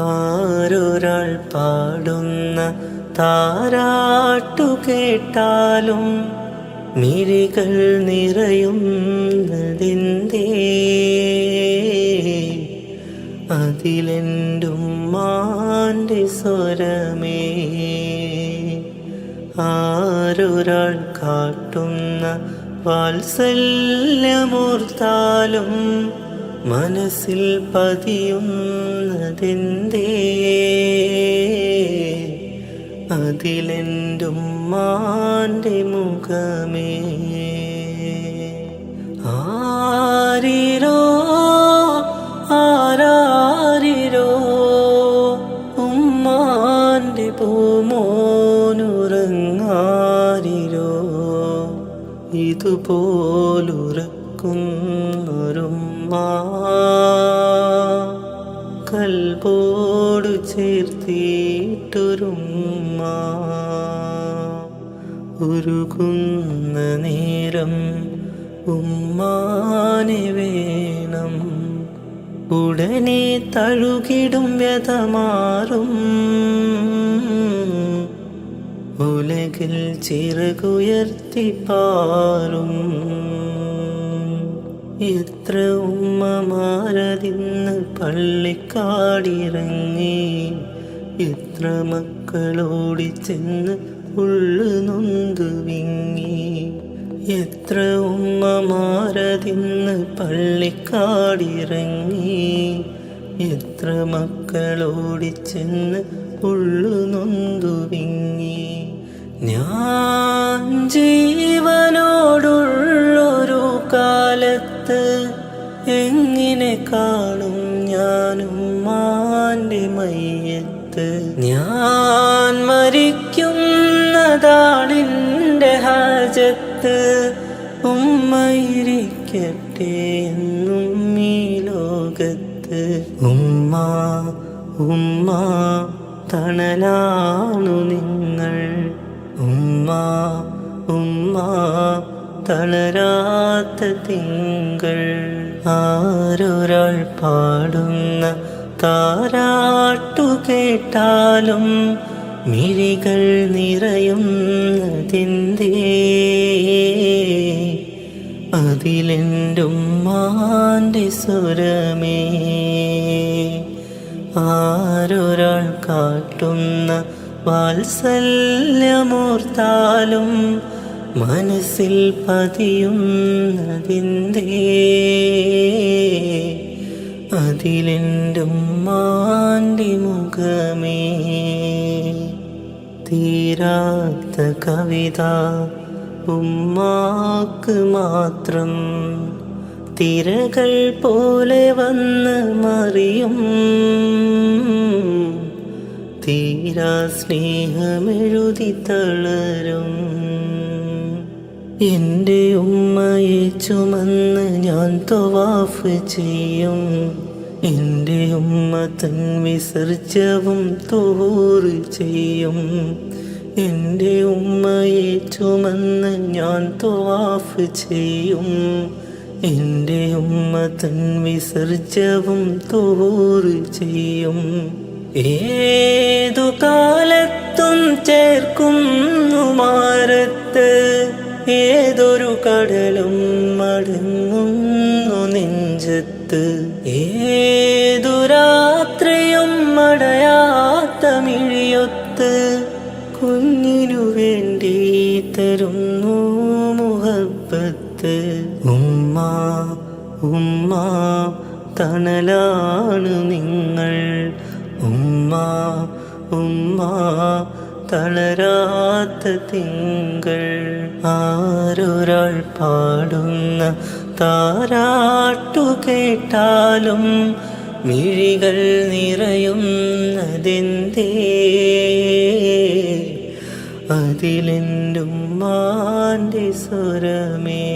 ആരൊരാൾ പാടുന്ന താരാട്ടു കേട്ടാലും മിഴികൾ നിറയുന്നതെന്തേ? അതിലെൻ്റുമ്മാൻ്റെ സ്വരമേ. ആരൊരാൾ കാട്ടുന്ന വാത്സല്യമോർത്താലും മനസ്സിൽ പതിയുന്നതെന്തേ? അതിലെൻ്റുമ്മാൻ്റെ മുഖമേ. ആരിരോ ആരാരിരോ ഉമ്മാൻ്റെ പൂമോനുറങ്ങാരിരോ, ഇതുപോലുറക്കുന്നൊരുമ്മ കൽബോടു ചേർത്തിട്ടൊരുമ്മ. ഉരുകുന്ന നേരം ഉമ്മാനെ വേണം, ഉടനെ തഴുകിടും വ്യതമാറും. ഉലകിൽ ചിറകുയർത്തി പാറും. എത്ര ഉമ്മമാരതിന്ന് പള്ളിക്കാടിറങ്ങി, എത്ര മക്കളോടി ചെന്ന് ഉള്ളു നൊന്തു വിങ്ങി. എത്ര ഉമ്മമാരതിന്ന് പള്ളിക്കാടിറങ്ങി, എത്ര മക്കളോടി ചെന്ന് ഉള്ളു നൊന്തു വിങ്ങി. ഞാൻ ജീവനോടുള്ളൊരു കാലത്ത് എങ്ങനെ കാണും ഞാനുമ്മാൻ്റെ മയ്യത്ത്? ഞാൻ മരിക്കുന്നതാണെൻ്റെ ഹാജത്ത്, ഉമ്മയിരിക്കട്ടെ എന്നും ഈ ലോകത്ത്. ഉമ്മ ഉമ്മ തണലാണു നിങ്ങൾ, ഉമ്മ ഉമ്മ തളരാത്ത തിങ്കൾ. ആരൊരാൾ പാടുന്ന താരാട്ടു കേട്ടാലും മിഴികൾ നിറയുന്നതെന്തേ? അതിലെൻ്റുമ്മാൻ്റെ സ്വരമേ. ആരൊരാൾ കാട്ടുന്ന വാത്സല്യമോർത്താലും മനസ്സിൽ പതിയുന്നതെന്തേ? അതിലെൻ്റുമ്മാൻ്റെ മുഖമേ. തീരാത്ത കവിത ഉമ്മാക്ക് മാത്രം, തിരകൾ പോലെ വന്ന് മറിയും. തീരാ സ്നേഹമെഴുതി തളരും. എൻ്റെ ഉമ്മയെ ചുമന്ന് ഞാൻ തവാഫ് ചെയ്യും, എൻ്റെ ഉമ്മ തൻ വിസർജ്യവും തോറ് ചെയ്യും. എൻ്റെ ഉമ്മയെ ചുമന്ന് ഞാൻ തവാഫ് ചെയ്യും, എൻ്റെ ഉമ്മ തൻ വിസർജ്യവും തോറ് ചെയ്യും. ഏതു കാലത്തും ചേർക്കുന്നു മാറത്ത്, ഏതൊരു കടലും മടങ്ങുന്നു നെഞ്ചത്ത്. ഏതു രാത്രിയും മടയാത്ത മിഴിയൊത്ത് കുഞ്ഞിനു വേണ്ടി തരുന്നു മുഹബ്ബത്ത്. ഉമ്മ ഉമ്മ തണലാണ് നിങ്ങൾ, ഉമ്മ ഉമ്മ തളരാത്ത തിങ്കൾ. ആരൊരാൾ പാടുന്ന താരാട്ടു കേട്ടാലും മിഴികൾ നിറയുന്നതെന്തേ? അതിലെൻ്റുമ്മാൻ്റെ സ്വരമേ.